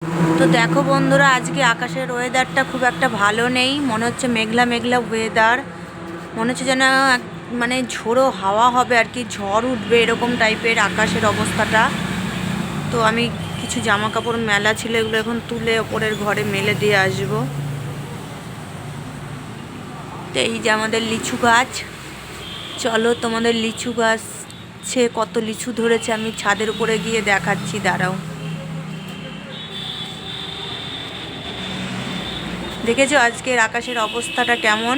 তো দেখো বন্ধুরা, আজকে আকাশের ওয়েদারটা খুব একটা ভালো নেই, মনে হচ্ছে মেঘলা মেঘলা ওয়েদার। মনে হচ্ছে যেন মানে ঝোড়ো হাওয়া হবে আর কি, ঝড় উঠবে এরকম টাইপের আকাশের অবস্থাটা। তো আমি কিছু জামা কাপড় মেলা ছিল, এগুলো এখন তুলে ওপরের ঘরে মেলে দিয়ে আসবো। তো এই যে আমাদের লিচু গাছ, চলো তোমাদের লিচু গাছে কত লিচু ধরেছে আমি ছাদের উপরে গিয়ে দেখাচ্ছি, দাঁড়াও। দেখেছো আজকের আকাশের অবস্থাটা কেমন?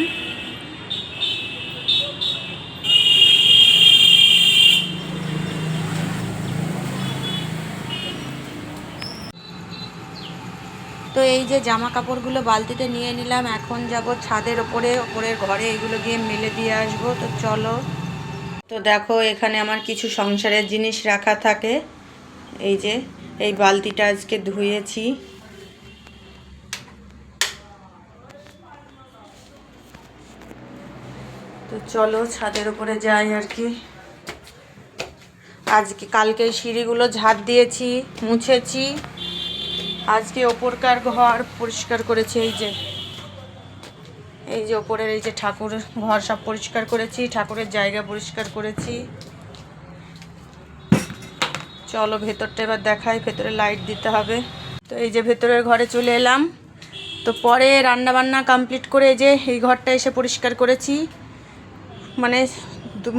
তো এই যে জামা কাপড়গুলো বালতিতে নিয়ে নিলাম, এখন যাব ছাদের ওপরের ঘরে এগুলো গিয়ে মেলে দিয়ে আসবো। তো চলো। তো দেখো এখানে আমার কিছু সংসারের জিনিস রাখা থাকে। এই যে এই বালতিটা আজকে ধুয়েছি। তো চলো ছাদের উপরে যাই আর কি। কালকে সিঁড়িগুলো ঝাড় দিয়েছি, মুছেছি। আজকে ওপরকার ঘর পরিষ্কার করেছি। এই যে ওপরের এই যে ঠাকুর ঘর সব পরিষ্কার করেছি, ঠাকুরের জায়গা পরিষ্কার করেছি। চলো ভেতরটা এবার দেখাই, ভেতরে লাইট দিতে হবে। তো এই যে ভেতরের ঘরে চলে এলাম। তো পরে রান্না বান্না কমপ্লিট করে এই যে এই ঘরটা এসে পরিষ্কার করেছি। মানে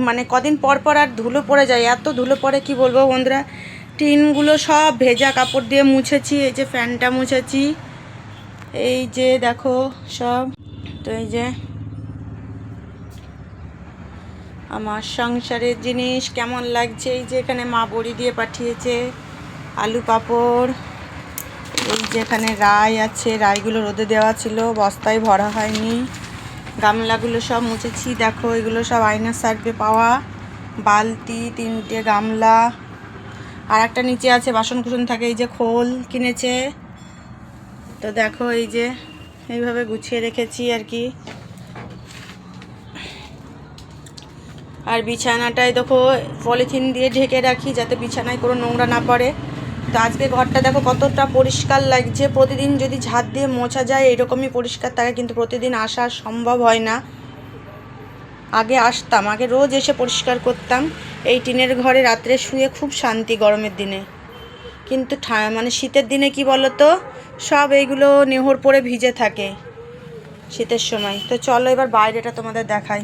মানে কদিন পর পর আর ধুলো পড়ে যায়, এত ধুলো পড়ে কি বলবো বন্ধুরা। টিনগুলো সব ভেজা কাপড় দিয়ে মুছেছি, এই যে ফ্যানটা মুছেছি। এই যে দেখো সব। তো এই যে আমার সংসারের জিনিস কেমন লাগছে। এই যে এখানে মা বড়ি দিয়ে পাঠিয়েছে, আলু পাঁপড়। এই যে এখানে রাই আছে, রাইগুলো রোদে দেওয়া ছিল, বস্তায় ভরা হয়নি। গামলাগুলো সব মুছেছি, দেখো এগুলো সব আয়না সার্ভে পাওয়া। বালতি, 3টে গামলা, আর একটা নিচে আছে বাসন কুসন থাকে, এই যে খোল কিনেছে। তো দেখো এই যে এইভাবে গুছিয়ে রেখেছি আর কি। আর বিছানাটায় দেখো পলিথিন দিয়ে ঢেকে রাখি যাতে বিছানায় কোনো নোংরা না পড়ে। তো আজকে ঘরটা দেখো কতটা পরিষ্কার লাগছে। প্রতিদিন যদি ঝাড় দিয়ে মোছা যায় এরকমই পরিষ্কার থাকে, কিন্তু প্রতিদিন আসা সম্ভব হয় না। আগে আসতাম, আগে রোজ এসে পরিষ্কার করতাম। এই টিনের ঘরে রাত্রে শুয়ে খুব শান্তি গরমের দিনে। কিন্তু মানে শীতের দিনে কি বলো তো, সব এইগুলো নেহর পরে ভিজে থাকে শীতের সময়। তো চলো এবার বাইরেটা তোমাদের দেখাই।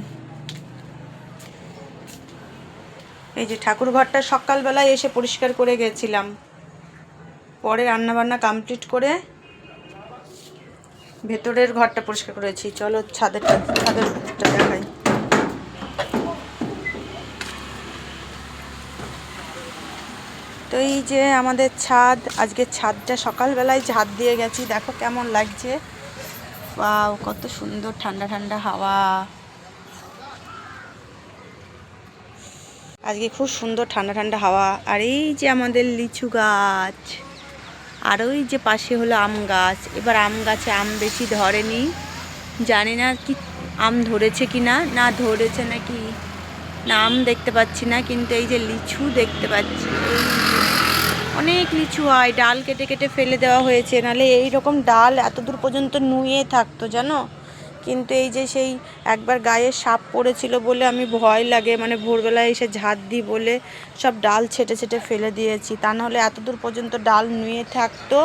এই যে ঠাকুর ঘরটা সকালবেলায় এসে পরিষ্কার করে গেছিলাম, পরে রান্নাবান্না কমপ্লিট করে ভেতরের ঘরটা পরিষ্কার করেছি। চলো ছাদেরটা দেখাই। তো এই যে আমাদের ছাদ, আজকে ছাদটা সকালবেলায় ঝাড় দিয়ে গেছি, দেখো কেমন লাগছে। ওয়াও, কত সুন্দর ঠান্ডা ঠান্ডা হাওয়া। আজকে খুব সুন্দর ঠান্ডা ঠান্ডা হাওয়া। আর এই যে আমাদের লিচু গাছ, আর ওই যে পাশে হলো আম গাছ। এবার আম গাছে আম বেশি ধরেনি, জানি না কি আম ধরেছে কি না, না ধরেছে নাকি না, আম দেখতে পাচ্ছি না। কিন্তু এই যে লিচু দেখতে পাচ্ছি, অনেক লিচু হয়। ডাল কেটে কেটে ফেলে দেওয়া হয়েছে, নাহলে এইরকম ডাল এত দূর পর্যন্ত নুয়ে থাকতো জানো। কিন্তু এই যে সেই একবার গায়ে সাপ পড়েছিল বলে আমি ভয় লাগে, মানে ভোরবেলায় এসে ঝাড় দিই বলে সব ডাল ছেটে ছেটে ফেলে দিয়েছি, তা নাহলে এত দূর পর্যন্ত ডাল নুয়ে থাকতো।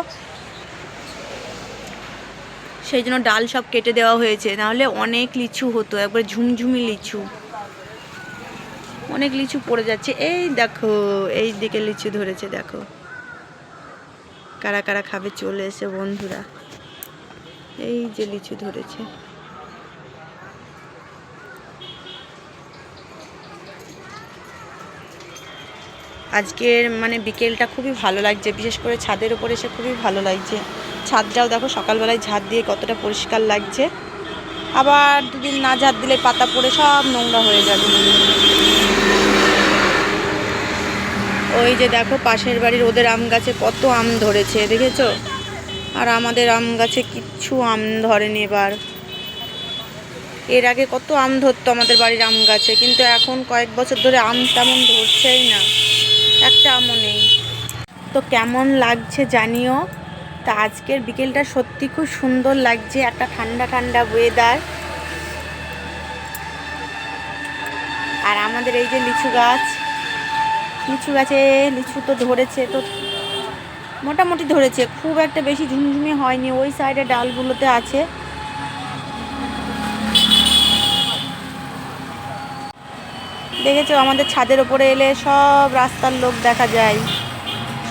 সেই জন্য ডাল সব কেটে দেওয়া হয়েছে, নাহলে অনেক লিচু হতো, একবার ঝুমঝুমি লিচু। অনেক লিচু পড়ে যাচ্ছে। এই দেখো এই দিকে লিচু ধরেছে, দেখো কারা কারা খাবে চলে এসে বন্ধুরা। এই যে লিচু ধরেছে। আজকের মানে বিকেলটা খুবই ভালো লাগছে, বিশেষ করে ছাদের উপরে এসে খুবই ভালো লাগছে। ছাদটাও দেখো সকালবেলায় ঝাড় দিয়ে কতটা পরিষ্কার লাগছে। আবার দুদিন না ঝাড় দিলে পাতা পড়ে সব নোংরা হয়ে যাবে। ওই যে দেখো পাশের বাড়ির ওদের আম গাছে কত আম ধরেছে, দেখেছো? আর আমাদের আম গাছে কিচ্ছু আম ধরেনি এবার। এর আগে কত আম ধরতো আমাদের বাড়ির আম গাছে, কিন্তু এখন কয়েক বছর ধরে আম তেমন ধরছেই না, একটা আমও নেই। তো কেমন লাগছে জানিও। তা আজকের বিকেলটা সত্যি খুব সুন্দর লাগছে, একটা ঠান্ডা ঠান্ডা ওয়েদার। আর আমাদের এই যে লিচু গাছে লিচু তো ধরেছে, তো মোটামুটি ধরেছে, খুব একটা বেশি ঝুমঝুমি হয়নি, ওই সাইডে ডালগুলোতে আছে। দেখেছো আমাদের ছাদের ওপরে এলে সব রাস্তার লোক দেখা যায়,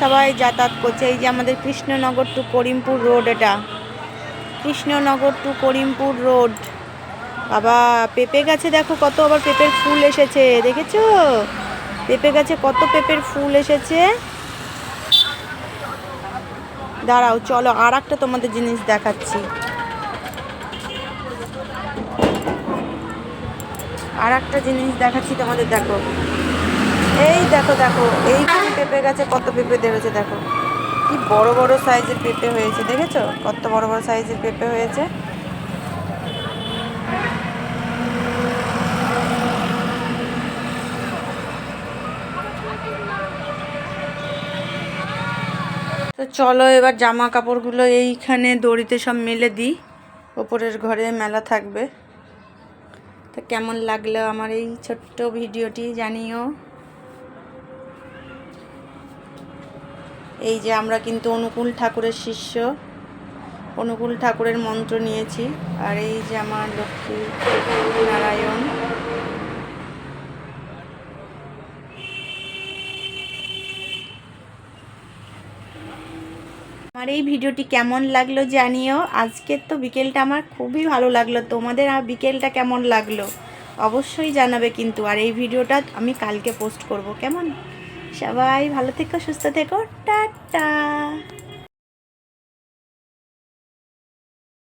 সবাই যাতায়াত করছে। এই যে আমাদের কৃষ্ণনগর টু করিমপুর রোড, এটা কৃষ্ণনগর টু করিমপুর রোড। বাবা পেঁপে গাছে দেখো কত আবার পেঁপের ফুল এসেছে, দেখেছো পেঁপে গাছে কত পেঁপের ফুল এসেছে। দাঁড়াও চলো আর একটা তোমাদের জিনিস দেখাচ্ছি, আর একটা জিনিস দেখাচ্ছি তোমাদের। দেখো এই দেখো দেখো এই পেঁপে গাছে কত পেঁপে ধরেছে, দেখো কি বড় বড় সাইজের পেঁপে হয়েছে, দেখেছো কত বড় বড় সাইজের পেঁপে হয়েছে। তো চলো এবার জামা কাপড়গুলো এইখানে দড়িতে সব মেলে দিই, ওপরের ঘরে মেলা থাকবে। তো কেমন লাগলো আমার এই ছোট্ট ভিডিওটি জানিও। এই যে আমরা কিন্তু অনুকূল ঠাকুরের শিষ্য, অনুকূল ঠাকুরের মন্ত্র নিয়েছি। আর এই যে আমার লক্ষ্মী নারায়ণ। আমার এই ভিডিওটি কেমন লাগলো জানিও। আজকের তো বিকেলটা আমার খুবই ভালো লাগলো, তোমাদের আর বিকেলটা কেমন লাগলো অবশ্যই জানাবে কিন্তু। আর এই ভিডিওটা আমি কালকে পোস্ট করব, কেমন? সবাই ভালো থেকো, সুস্থ থেকো, টাটা।